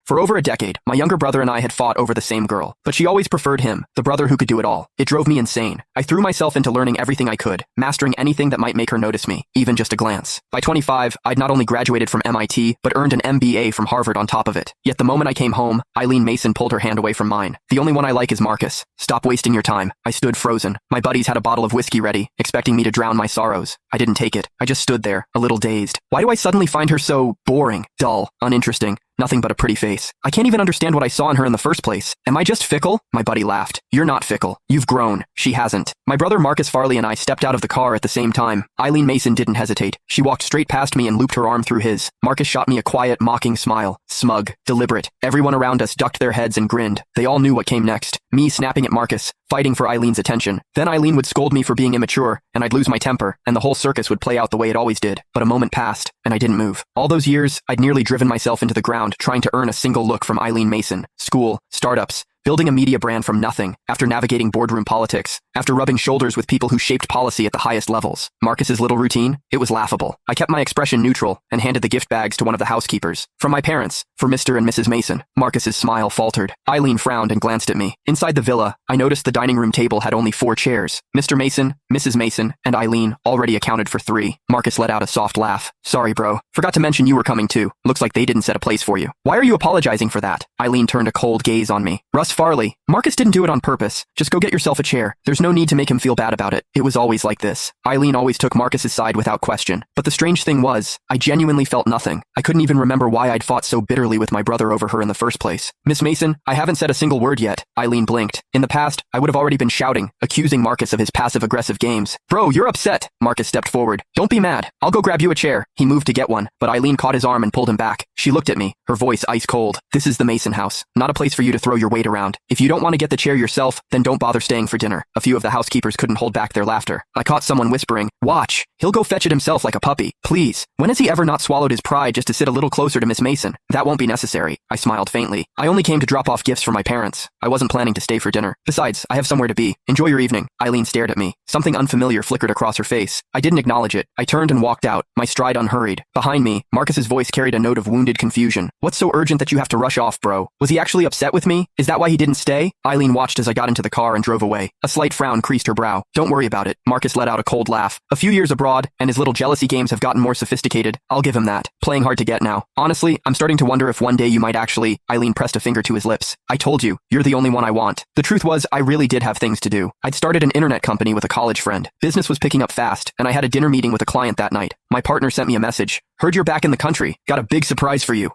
For over a decade, my younger brother and I had fought over the same girl, but she always preferred him, the brother who could do it all. It drove me insane. I threw myself into learning everything I could, mastering anything that might make her notice me, even just a glance. By 25, I'd not only graduated from MIT, but earned an MBA from Harvard on top of it. Yet the moment I came home, Eileen Mason pulled her hand away from mine. The only one I like is Marcus. Stop wasting your time. I stood frozen. My buddies had a bottle of whiskey ready, expecting me to drown my sorrows. I didn't take it. I just stood there, a little dazed. Why do I suddenly find her so boring, dull, uninteresting? Nothing but a pretty face. I can't even understand what I saw in her in the first place. Am I just fickle? My buddy laughed. You're not fickle. You've grown. She hasn't. My brother Marcus Farley and I stepped out of the car at the same time. Eileen Mason didn't hesitate. She walked straight past me and looped her arm through his. Marcus shot me a quiet, mocking smile. Smug. Deliberate. Everyone around us ducked their heads and grinned. They all knew what came next. Me snapping at Marcus, fighting for Eileen's attention. Then Eileen would scold me for being immature, and I'd lose my temper, and the whole circus would play out the way it always did. But a moment passed, and I didn't move. All those years, I'd nearly driven myself into the ground trying to earn a single look from Eileen Mason. School, startups, building a media brand from nothing, after navigating boardroom politics, after rubbing shoulders with people who shaped policy at the highest levels. Marcus's little routine? It was laughable. I kept my expression neutral and handed the gift bags to one of the housekeepers. From my parents, for Mr. and Mrs. Mason. Marcus's smile faltered. Eileen frowned and glanced at me. Inside the villa, I noticed the dining room table had only 4 chairs. Mr. Mason, Mrs. Mason, and Eileen already accounted for 3. Marcus let out a soft laugh. Sorry, bro. Forgot to mention you were coming too. Looks like they didn't set a place for you. Why are you apologizing for that? Eileen turned a cold gaze on me. Russ Farley. Marcus didn't do it on purpose. Just go get yourself a chair. There's no need to make him feel bad about it. It was always like this. Eileen always took Marcus's side without question. But the strange thing was, I genuinely felt nothing. I couldn't even remember why I'd fought so bitterly with my brother over her in the first place. Miss Mason, I haven't said a single word yet. Eileen blinked. In the past, I would have already been shouting, accusing Marcus of his passive-aggressive games. Bro, you're upset. Marcus stepped forward. Don't be mad. I'll go grab you a chair. He moved to get one, but Eileen caught his arm and pulled him back. She looked at me, her voice ice cold. This is the Mason house, not a place for you to throw your weight around. If you don't want to get the chair yourself, then don't bother staying for dinner. A few of the housekeepers couldn't hold back their laughter. I caught someone whispering, watch, he'll go fetch it himself like a puppy. Please. When has he ever not swallowed his pride just to sit a little closer to Miss Mason? That won't be necessary. I smiled faintly. I only came to drop off gifts for my parents. I wasn't planning to stay for dinner. Besides, I have somewhere to be. Enjoy your evening. Eileen stared at me. Something unfamiliar flickered across her face. I didn't acknowledge it. I turned and walked out, my stride unhurried. Behind me, Marcus's voice carried a note of wounded confusion. What's so urgent that you have to rush off, bro? Was he actually upset with me? Is that why he didn't stay? Eileen watched as I got into the car and drove away. A slight frown creased her brow. Don't worry about it. Marcus let out a cold laugh. A few years abroad, and his little jealousy games have gotten more sophisticated. I'll give him that. Playing hard to get now. Honestly, I'm starting to wonder if one day you might actually... Eileen pressed a finger to his lips. I told you, you're the only one I want. The truth was, I really did have things to do. I'd started an internet company with a college friend. Business was picking up fast, and I had a dinner meeting with a client that night. My partner sent me a message. Heard you're back in the country. Got a big surprise for you.